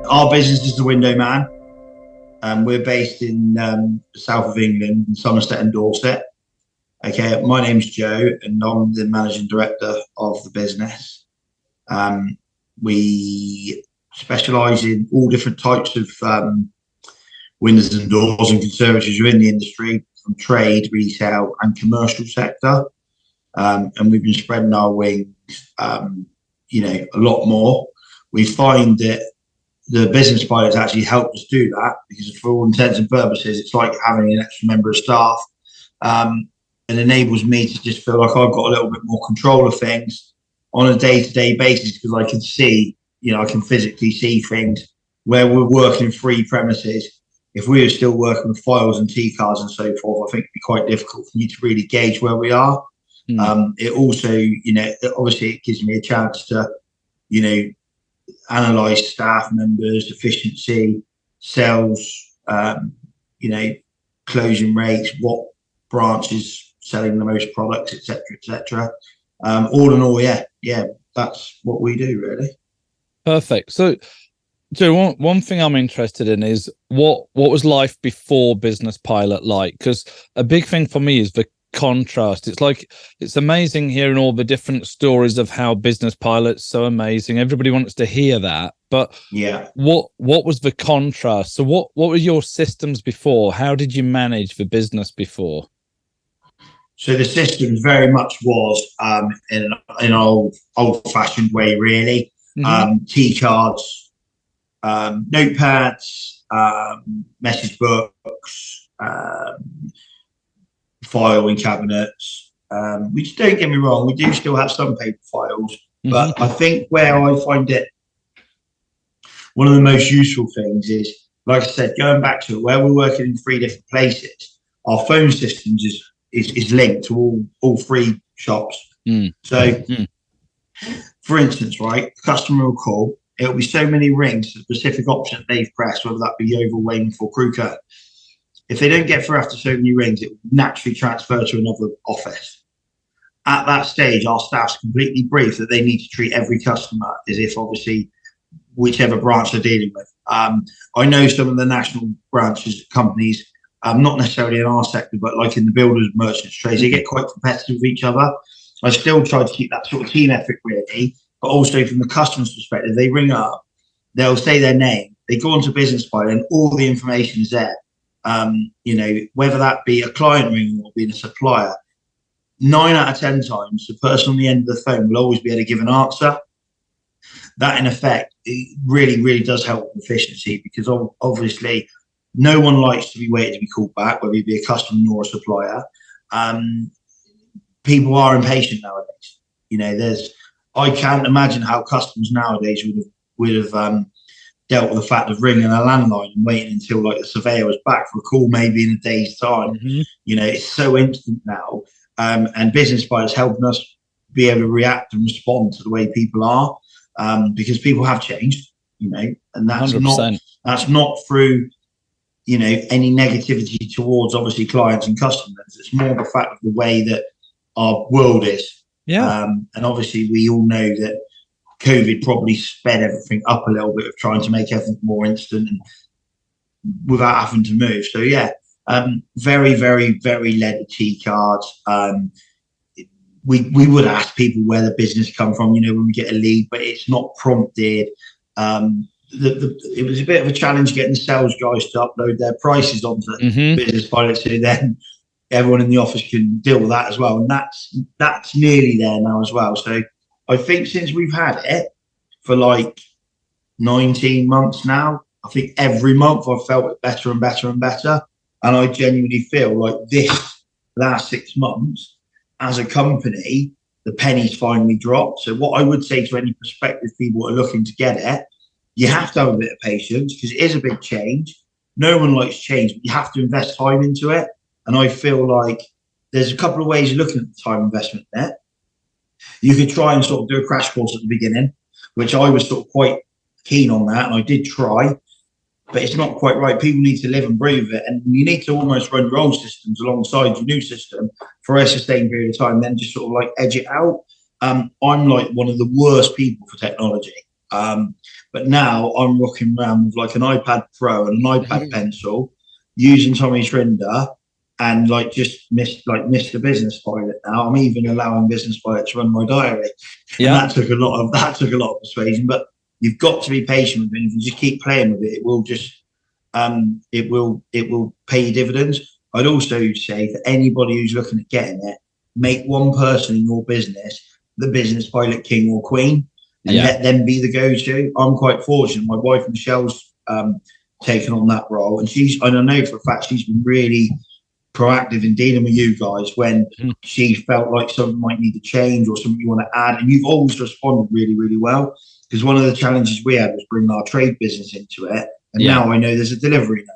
Our business is the WindowMan. We're based in the south of England, in Somerset and Dorset. Okay, my name's Joe, and I'm the managing director of the business. We specialise in all different types of windows and doors and conservatories within the industry, from trade, retail, and commercial sector. And we've been spreading our wings, a lot more. We find that the business pilots actually helped us do that, because for all intents and purposes, it's like having an extra member of staff. It enables me to just feel like I've got a little bit more control of things on a day-to-day basis, because I can see, I can physically see things where we're working free premises. If we were still working with files and T cards and so forth, I think it'd be quite difficult for me to really gauge where we are. It also, obviously it gives me a chance to, analyze staff members, efficiency, sales, closing rates, what branch is selling the most products, etc., etc. All in all, yeah, that's what we do, really. Perfect. So, Joe, one thing I'm interested in is what was life before Business Pilot like? Because a big thing for me is the contrast. It's amazing hearing all the different stories of how Business Pilot's so amazing. Everybody wants to hear that, but yeah, what was the contrast? So what were your systems before? How did you manage the business before? So the system very much was in an old-fashioned way, really. T cards, notepads, message books, filing cabinets, which, don't get me wrong, we do still have some paper files, but I think where I find it one of the most useful things is, like I said, going back to it, where we're working in 3 different places, our phone systems is linked to all 3 shops. So for instance, right, the customer will call, it'll be so many rings to the specific option that they've pressed, whether that be over, waiting for, crew cut. If they don't get through after so many rings, it will naturally transfer to another office. At that stage, our staff's completely briefed that they need to treat every customer as if, obviously, whichever branch they're dealing with. I know some of the national branches, companies, not necessarily in our sector, but like in the builders, merchants, trades, they get quite competitive with each other. I still try to keep that sort of team ethic, really, but also from the customer's perspective, they ring up, they'll say their name, they go onto Business Pilot, and all the information is there. Whether that be a client ringing or being a supplier, 9 out of 10 times, the person on the end of the phone will always be able to give an answer. That, in effect, it really, really does help with efficiency, because obviously no one likes to be waiting to be called back, whether you be a customer or a supplier. People are impatient nowadays. I can't imagine how customers nowadays would have dealt with the fact of ringing a landline and waiting until like the surveyor was back for a call, maybe in a day's time. It's so instant now, and Business Pilot is helping us be able to react and respond to the way people are, because people have changed, and that's 100%. not through any negativity towards, obviously, clients and customers. It's more the fact of the way that our world is. And obviously we all know that COVID probably sped everything up a little bit of trying to make everything more instant and without having to move. So very, very, very lead T cards. We would ask people where the business come from, when we get a lead, but it's not prompted. It was a bit of a challenge getting the sales guys to upload their prices onto Business Pilot, so then everyone in the office can deal with that as well. And that's nearly there now as well. So I think since we've had it for like 19 months now, I think every month I've felt it better and better and better. And I genuinely feel like this last 6 months as a company, the penny's finally dropped. So what I would say to any prospective people who are looking to get it, you have to have a bit of patience, because it is a big change. No one likes change, but you have to invest time into it. And I feel like there's a couple of ways of looking at the time investment there. You could try and sort of do a crash course at the beginning, which I was sort of quite keen on that, and I did try, but it's not quite right. People need to live and breathe it, and you need to almost run your old systems alongside your new system for a sustained period of time, then just sort of like edge it out. I'm like one of the worst people for technology. But now I'm walking around with like an iPad Pro and an iPad pencil, using Tommy Trinder, and like just missed the business pilot. Now I'm even allowing business pilot to run my diary, and that took a lot of persuasion. But you've got to be patient with it. If you just keep playing with it, it will just it will pay you dividends. I'd also say for anybody who's looking at getting it, make one person in your business the business pilot king or queen, and let them be the go-to. I'm quite fortunate. My wife Michelle's taken on that role, and I know for a fact she's been really proactive in dealing with you guys when she felt like something might need to change or something you want to add, and you've always responded really, really well. Because one of the challenges we had was bringing our trade business into it, and now I know there's a delivery now.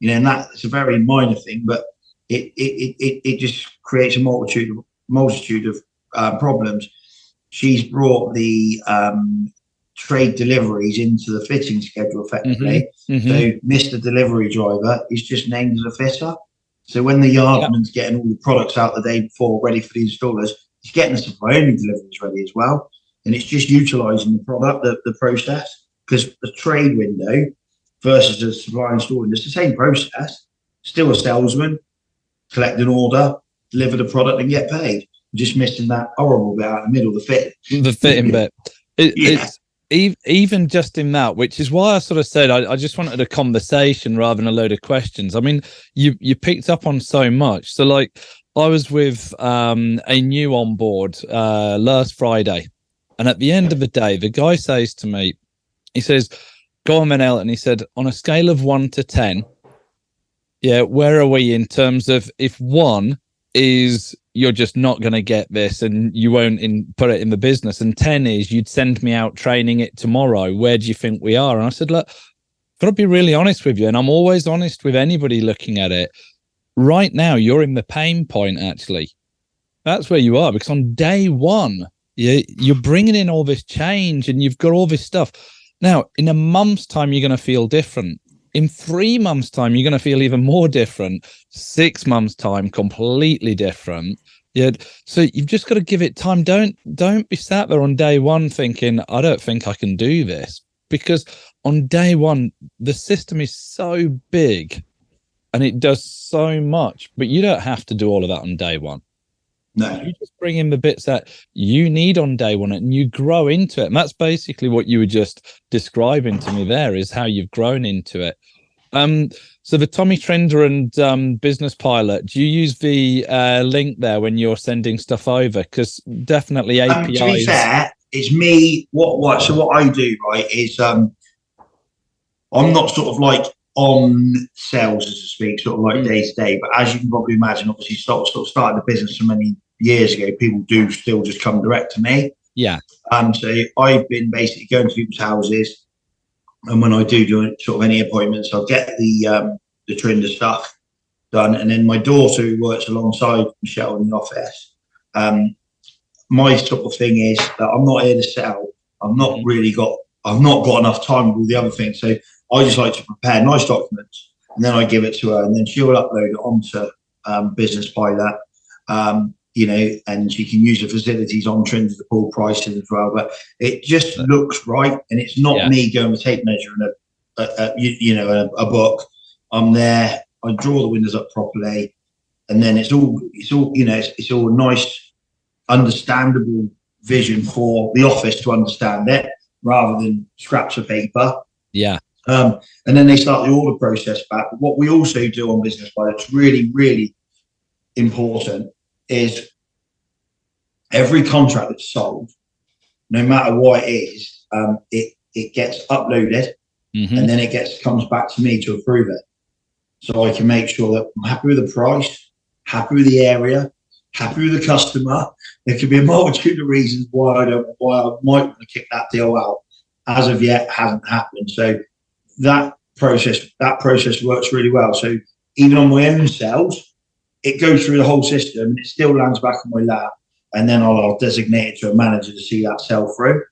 You know, and that's a very minor thing, but it just creates a multitude of problems. She's brought the trade deliveries into the fitting schedule effectively. So Mr. Delivery Driver is just named as a fitter. So when the yardman's getting all the products out the day before ready for the installers, he's getting the supply only deliveries ready as well. And it's just utilising the product, the process, because the trade window versus the supply installer, it's the same process. Still a salesman, collect an order, deliver the product and get paid. Just missing that horrible bit out in the middle, the fitting bit. It's even just in that, which is why I sort of said I just wanted a conversation rather than a load of questions. I mean, you picked up on so much. So like I was with a new on board last Friday, and at the end of the day, the guy says to me, he says, "Go on, Elton." He said, "On a scale of 1 to 10, where are we in terms of if 1 is you're just not going to get this and you won't put it in the business, and 10 is you'd send me out training it tomorrow, where do you think we are?" And I said, "Look, I've got to be really honest with you, and I'm always honest with anybody looking at it. Right now, you're in the pain point, actually. That's where you are, because on day 1, you're bringing in all this change and you've got all this stuff. Now, in a month's time, you're going to feel different. In 3 months' time, you're going to feel even more different. 6 months' time, completely different. So you've just got to give it time. Don't be sat there on day 1 thinking, I don't think I can do this. Because on day 1, the system is so big and it does so much, but you don't have to do all of that on day 1. No. You just bring in the bits that you need on day 1 and you grow into it. And that's basically what you were just describing to me there, is how you've grown into it. So the Tommy Trinder and Business Pilot, do you use the link there when you're sending stuff over? Because definitely APIs. To be fair, it's me. So what I do, right, is I'm not sort of like on sales, as to speak, sort of like day to day. But as you can probably imagine, obviously, started the business so many years ago, people do still just come direct to me. Yeah. So I've been basically going to people's houses, and when I do sort of any appointments, I'll get the Trinder stuff done. And then my daughter, who works alongside Michelle in the office, my sort of thing is that I'm not here to sell. I've not got enough time with all the other things. So I just like to prepare nice documents, and then I give it to her, and then she'll upload it onto Business Pilot. And she can use the facilities on Trinder to pull pricing as well. But it just looks right, and it's not me going with tape measure and a book. I'm there. I draw the windows up properly, and then it's all a nice, understandable vision for the office to understand it, rather than scraps of paper. Yeah. And then they start the order process back. But what we also do on Business Pilot, it's really, really important, is every contract that's sold, no matter what it is, it gets uploaded, and then it comes back to me to approve it. So I can make sure that I'm happy with the price, happy with the area, happy with the customer. There could be a multitude of reasons why I might want to kick that deal out. As of yet, hasn't happened. So that process works really well. So even on my own sales, it goes through the whole system and it still lands back on my lap, and then I'll designate it to a manager to see that sell through.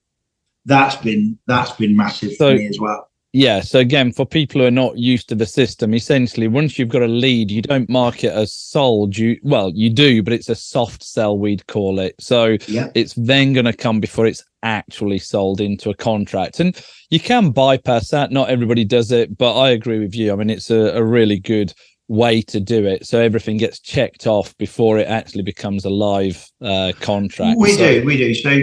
That's been massive for me as well. Yeah. So again, for people who are not used to the system, essentially, once you've got a lead, you don't mark it as sold. You do, but it's a soft sell, we'd call it. So Yeah. it's then going to come before it's actually sold into a contract. And you can bypass that. Not everybody does it, but I agree with you. I mean, it's a really good way to do it. So everything gets checked off before it actually becomes a live contract. We do. So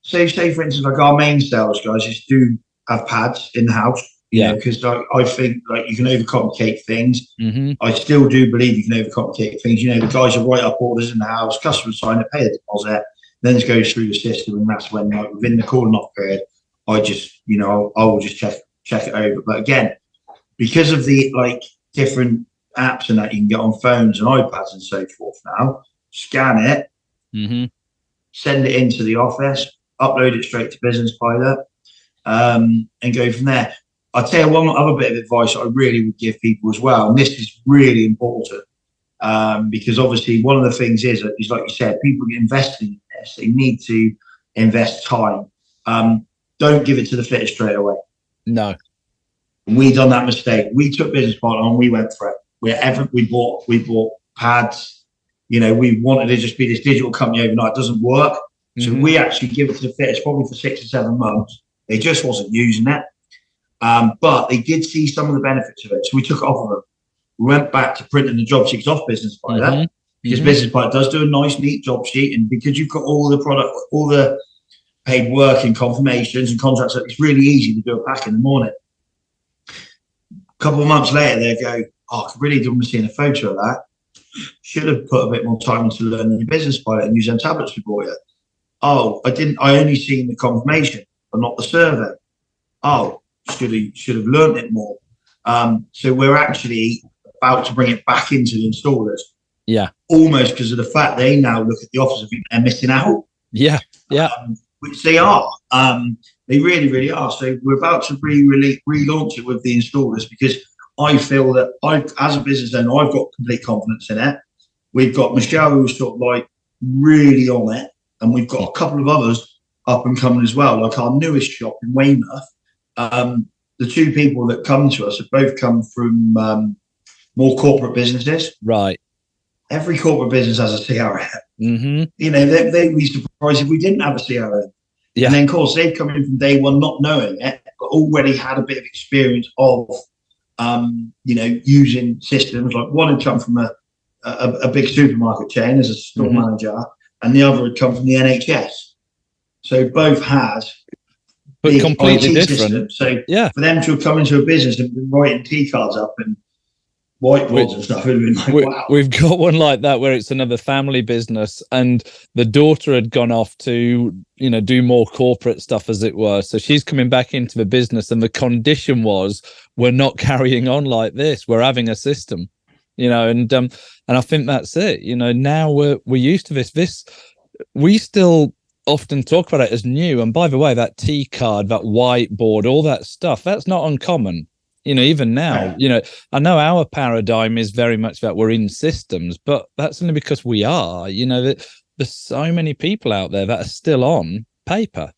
say for instance, like our main sales guys just do have pads in the house, you know, because I think like you can overcomplicate things. Mm-hmm. I still do believe you can overcomplicate things. You know, the guys will write up orders in the house, customers sign it, pay a deposit, then it goes through the system, and that's when like within the calling off period, I just, you know, I will just check it over. But again, because of the like different apps and that you can get on phones and iPads and so forth now, scan it, Mm-hmm. send it into the office, upload it straight to Business Pilot, and go from there. I'll tell you one other bit of advice I really would give people as well, and this is really important, because obviously one of the things is like you said, people get invested in this, they need to invest time. Don't give it to the fitter straight away. No. We done that mistake. We took Business Pilot and we went for it. We bought pads. You know, we wanted to just be this digital company overnight. It doesn't work. So we actually give it to the fitters probably for 6 or 7 months. They just wasn't using it. But they did see some of the benefits of it. So we took it off of them. We went back to printing the job sheets off Business Pilot, because Business Pilot does do a nice, neat job sheet. And because you've got all the product, all the paid work and confirmations and contracts, it's really easy to do a pack in the morning. A couple of months later, they go, I could really do want to see a photo of that. Should have put a bit more time into learning your Business Pilot and use them tablets we bought you. Oh, I didn't. I only seen the confirmation, but not the survey. Oh, should have learned it more. So we're actually about to bring it back into the installers. Yeah. Almost because of the fact they now look at the offers and think they're missing out. Yeah. Yeah. Which they are. They really, really are. So we're about to relaunch it with the installers, because I feel that as a business owner, I've got complete confidence in it. We've got Michelle, who's sort of like really on it, and we've got a couple of others up and coming as well, like our newest shop in Weymouth. The 2 people that come to us have both come from more corporate businesses. Right. Every corporate business has a CRM. Mm-hmm. You know, they'd be surprised if we didn't have a CRM. Yeah. And then, of course, they've come in from day one not knowing it, but already had a bit of experience of, you know, using systems. Like one had come from a big supermarket chain as a store manager, and the other had come from the NHS. So both had but completely IT different. Systems. So for them to have come into a business and been writing T cards up and whiteboards and stuff, it would have been like, wow. We've got one like that where it's another family business, and the daughter had gone off to, you know, do more corporate stuff, as it were. So she's coming back into the business, and the condition was, we're not carrying on like this. We're having a system, you know, and I think that's it. You know, now we're used to this. We still often talk about it as new. And by the way, that T card, that whiteboard, all that stuff, that's not uncommon. You know, even now, you know, I know our paradigm is very much that we're in systems, but that's only because we are. You know, that there's so many people out there that are still on paper.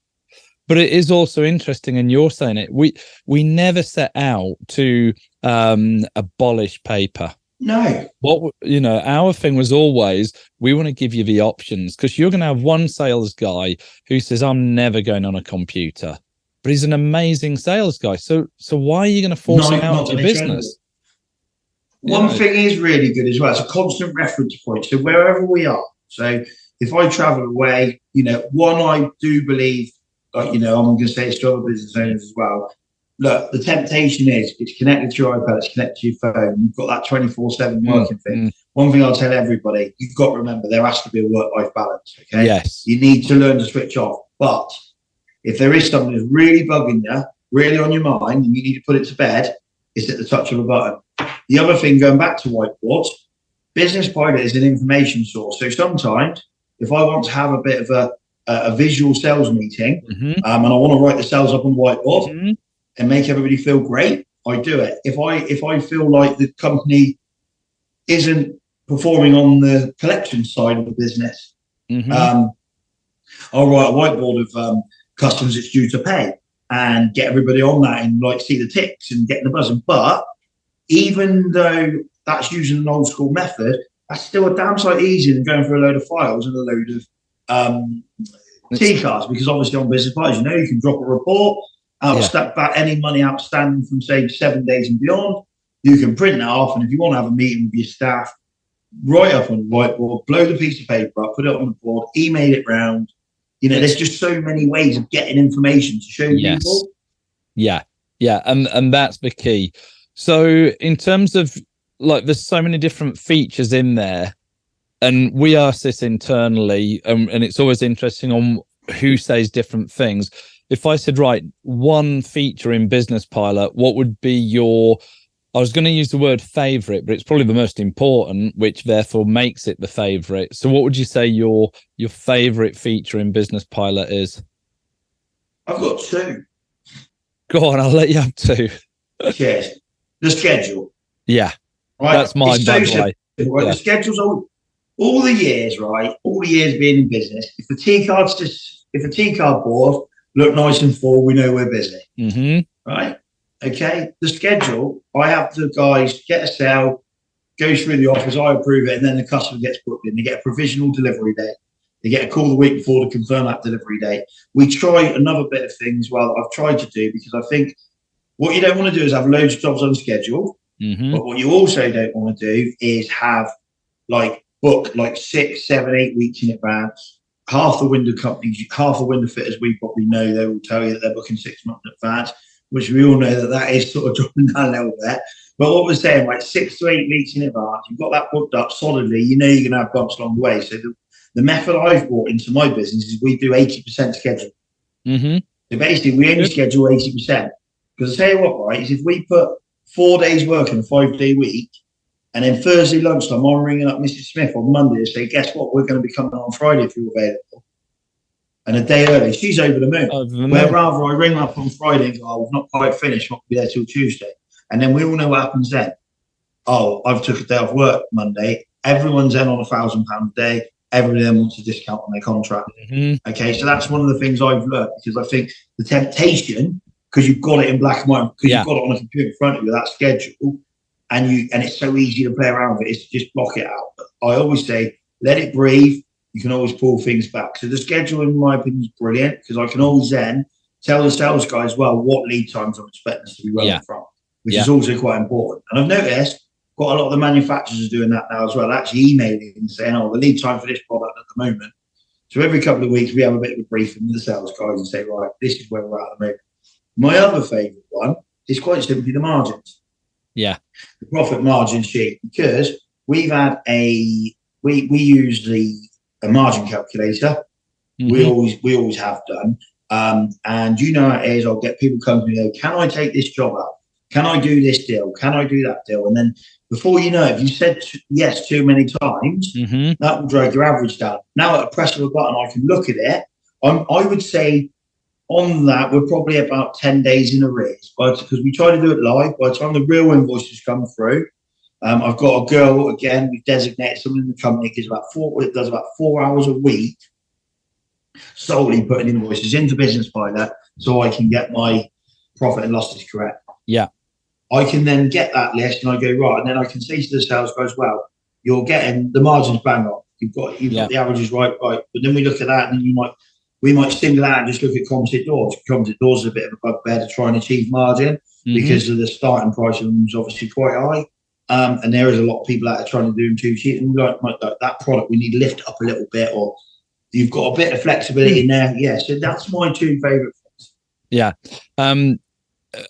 But it is also interesting, and you're saying it, we never set out to abolish paper. No. What, you know, our thing was always, we want to give you the options, because you're going to have one sales guy who says, I'm never going on a computer, but he's an amazing sales guy. So why are you going to force him out of your business? One thing is really good as well. It's a constant reference point. So wherever we are. So if I travel away, you know, one, I do believe, like, you know, I'm going to say it's to other business owners as well. Look, the temptation is it's connected to your iPad, it's connected to your phone. You've got that 24/7 working thing. One thing I'll tell everybody, you've got to remember there has to be a work-life balance. Okay. Yes. You need to learn to switch off. But if there is something that's really bugging you, really on your mind, and you need to put it to bed, it's at the touch of a button. The other thing, going back to whiteboards, Business Pilot is an information source. So sometimes if I want to have a bit of a visual sales meeting, and I want to write the sales up on the whiteboard and make everybody feel great, I do it. If I feel like the company isn't performing on the collection side of the business, I'll write a whiteboard of customers it's due to pay. and get everybody on that and like see the ticks and getting the buzzing. But even though that's using an old school method, that's still a damn sight easier than going through a load of files and a load of T cards, because obviously on business files, you can drop a report, back any money outstanding from say 7 days and beyond. You can print that off, and if you want to have a meeting with your staff, write up on the whiteboard, blow the piece of paper up, put it on the board, email it round. There's just so many ways of getting information to show people. Yeah, and that's the key. So in terms of like, there's so many different features in there, and we ask this internally, and it's always interesting on who says different things. If I said, right, one feature in Business Pilot, what would be your, I was going to use the word favorite, but it's probably the most important, which therefore makes it the favorite. So what would you say your favorite feature in Business Pilot is? I've got two. Go on, I'll let you have two. Cheers. The schedule. Yeah. Right. That's mine, by the way. Right? Yeah. The schedule's all the years, right? All the years being in business. If the T card board look nice and full, we know we're busy. Mm-hmm. Right? Okay. The schedule, I have the guys get a sale, goes through the office, I approve it, and then the customer gets booked in. They get a provisional delivery date. They get a call the week before to confirm that delivery date. We try another bit of things that I've tried to do, because I think what you don't want to do is have loads of jobs on schedule. Mm-hmm. But what you also don't want to do is have book 6, 7, 8 weeks in advance. Half the window companies, half the window fitters we probably know, they will tell you that they're booking 6 months in advance, which we all know that is sort of dropping down a little bit. But what we're saying, 6 to 8 weeks in advance, you've got that booked up solidly, you're going to have bumps along the way. So the method I've brought into my business is we do 80% schedule. Mm-hmm. So basically, we only schedule 80%. Because I tell you what, right, is if we put 4 days work in a 5-day week, and then Thursday lunchtime, I'm ringing up Mrs. Smith on Monday to say, guess what, we're going to be coming on Friday if you're available. And a day early, she's over the moon. Where rather I ring up on Friday and go, oh, we've not quite finished, not be there till Tuesday. And then we all know what happens then. Oh, I've took a day off work Monday. Everyone's then on £1,000 a day. Everybody then wants a discount on their contract. Mm-hmm. Okay, so that's one of the things I've learned, because I think the temptation, because you've got it in black and white, because you've got it on a computer in front of you, that schedule, and it's so easy to play around with it, is to just block it out. But I always say, let it breathe. You can always pull things back. So the schedule, in my opinion, is brilliant, because I can always then tell the sales guys, well, what lead times I'm expecting us to be running from, which is also quite important. And I've noticed quite a lot of the manufacturers are doing that now as well, actually emailing and saying, oh, the lead time for this product at the moment. So every couple of weeks, we have a bit of a briefing with the sales guys and say, right, this is where we're at the moment. My other favourite one is quite simply the margins. Yeah. The profit margin sheet, because we've had we use a margin calculator. Mm-hmm. We always have done. And you know how it is, I'll get people come to me and go, can I take this job up? Can I do this deal? Can I do that deal? And then before you know it, if you said yes too many times, that will drag your average down. Now at a press of a button, I can look at it. I would say on that, we're probably about 10 days in arrears, because we try to do it live. By the time the real invoices come through, I've got a girl, again, we've designated someone in the company, does about 4 hours a week, solely putting invoices into Business Pilot, so I can get my profit and losses correct. Yeah. I can then get that list and I go, right, and then I can say to the sales guys, well, you're getting the margins bang on. You've got the averages right. But then we look at that, and then we might single out and just look at composite doors. Composite doors is a bit of a bugbear to try and achieve margin, because of the starting price of them is obviously quite high. And there is a lot of people out there trying to do them too cheap. And like that product, we need to lift up a little bit, or you've got a bit of flexibility in there. Yeah, so that's my two favourite things. Yeah.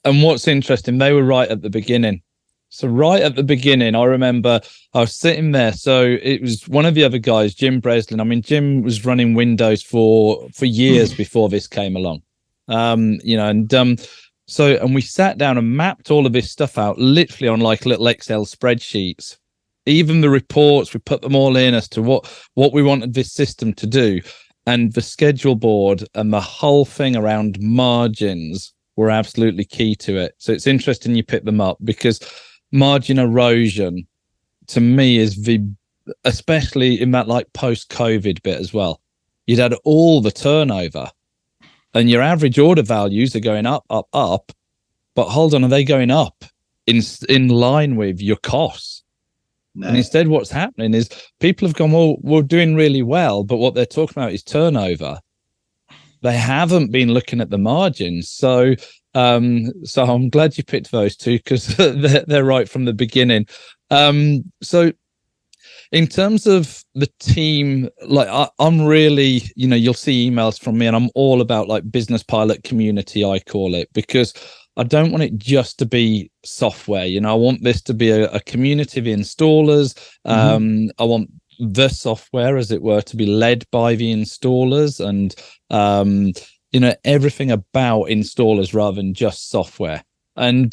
And what's interesting, they were right at the beginning. So right at the beginning, I remember I was sitting there. So it was one of the other guys, Jim Breslin. I mean, Jim was running Windows for years before this came along. And we sat down and mapped all of this stuff out, literally on like little Excel spreadsheets. Even the reports, we put them all in as to what we wanted this system to do. And the schedule board and the whole thing around margins were absolutely key to it. So it's interesting you pick them up, because margin erosion to me is especially in that like post-COVID bit as well. You'd had all the turnover, and your average order values are going up, up, up. But hold on, are they going up in line with your costs? No. And instead, what's happening is people have gone, well, we're doing really well, but what they're talking about is turnover. They haven't been looking at the margins. So I'm glad you picked those two, because they're right from the beginning. So in terms of the team, like I'm really, you'll see emails from me, and I'm all about like business pilot community, I call it, because I don't want it just to be software. I want this to be a community of installers. I want the software, as it were, to be led by the installers, and everything about installers rather than just software. And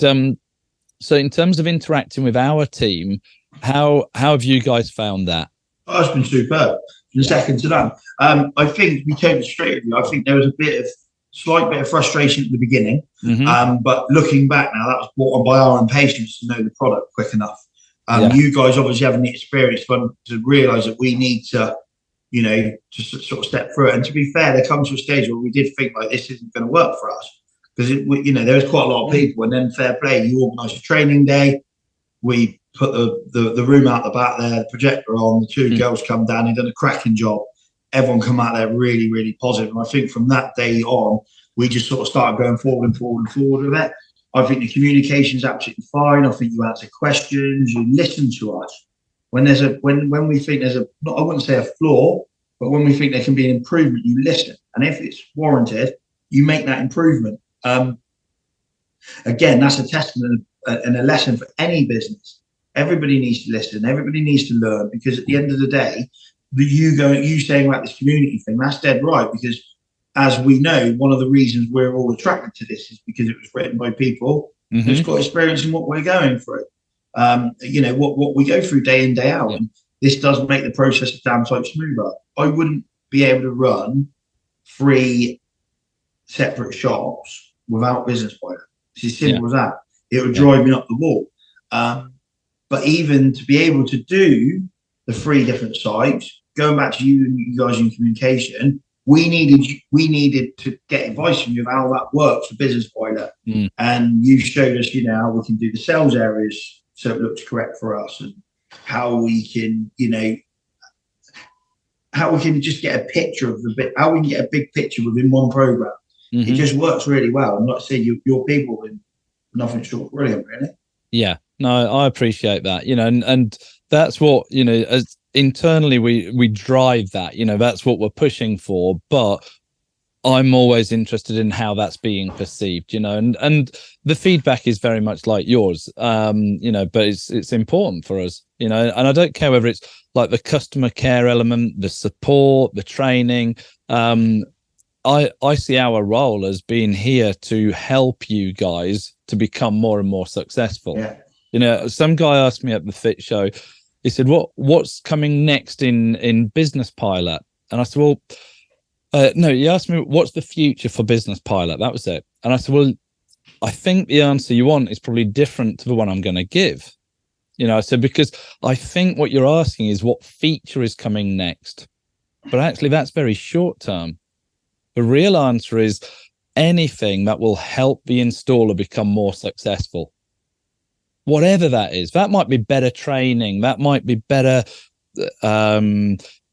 so in terms of interacting with our team, how have you guys found that? Oh, it's been superb. Second to none. I think, we totally straight with you, I think there was a slight bit of frustration at the beginning, but looking back now, that was brought on by our impatience to know the product quick enough. You guys obviously having the experience to realise that we need to, just sort of step through it. And to be fair, there comes to a stage where we did think like, this isn't going to work for us, because there was quite a lot of people. And then fair play, you organised a training day. We put the room out the back there, the projector on. The two girls come down. They've done a cracking job. Everyone come out there really, really positive. And I think from that day on, we just sort of started going forward with it. I think the communication's absolutely fine. I think you answer questions, you listen to us. When we think there's I wouldn't say a flaw, but when we think there can be an improvement, you listen. And if it's warranted, you make that improvement. Again, that's a testament and a lesson for any business. Everybody needs to listen. Everybody needs to learn, because at the end of the day, you saying about this community thing, that's dead right, because as we know, one of the reasons we're all attracted to this is because it was written by people who's got experience in what we're going through. What we go through day in, day out. And this does make the process a damn sight smoother. I wouldn't be able to run 3 separate shops without business pilot. It's as simple as that. It would drive me up the wall. But even to be able to do the 3 different sites, going back to you guys in communication, we needed to get advice from you of how that works for business pilot. And you showed us, how we can do the sales areas so it looks correct for us, and how we can, how we can just get a picture of how we can get a big picture within one program. It just works really well. I'm not saying your people have been nothing short of brilliant, really. Yeah, no, I appreciate that. And that's what, as internally we drive that, that's what we're pushing for. But I'm always interested in how that's being perceived, and the feedback is very much like yours, but it's important for us, and I don't care whether it's like the customer care element, the support, the training. I see our role as being here to help you guys to become more and more successful. Some guy asked me at the Fit Show, he said, what's coming next in Business Pilot? And I said, well, no, he asked me, what's the future for Business Pilot? That was it. And I said, well, I think the answer you want is probably different to the one I'm going to give. I said, because I think what you're asking is what feature is coming next. But actually, that's very short term. The real answer is anything that will help the installer become more successful. Whatever that is. That might be better training. That might be better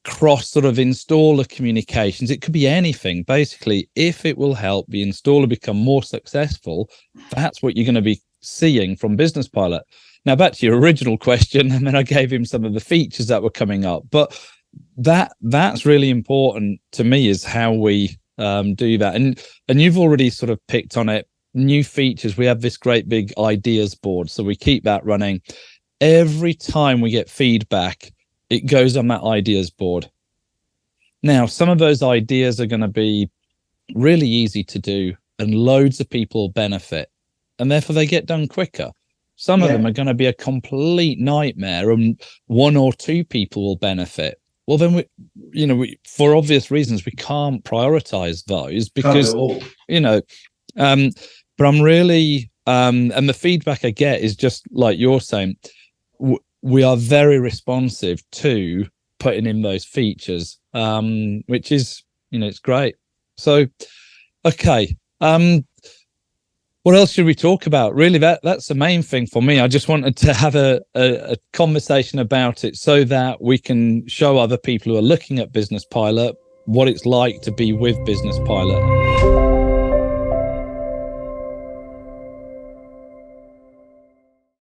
cross sort of installer communications. It could be anything. Basically, if it will help the installer become more successful, that's what you're going to be seeing from Business Pilot. Now, back to your original question, and then I gave him some of the features that were coming up. But that's really important to me, is how we do that. And you've already sort of picked on it. New features. We have this great big ideas board, so we keep that running. Every time we get feedback, it goes on that ideas board. Now, some of those ideas are going to be really easy to do, and loads of people benefit, and therefore they get done quicker. Some of them are going to be a complete nightmare, and 1 or 2 people will benefit. Well, then we for obvious reasons, we can't prioritize those, because but I'm really and the feedback I get is just like you're saying. We are very responsive to putting in those features, which is, it's great. So Okay. What else should we talk about? Really, that's the main thing for me. I just wanted to have a conversation about it so that we can show other people who are looking at Business Pilot what it's like to be with Business Pilot.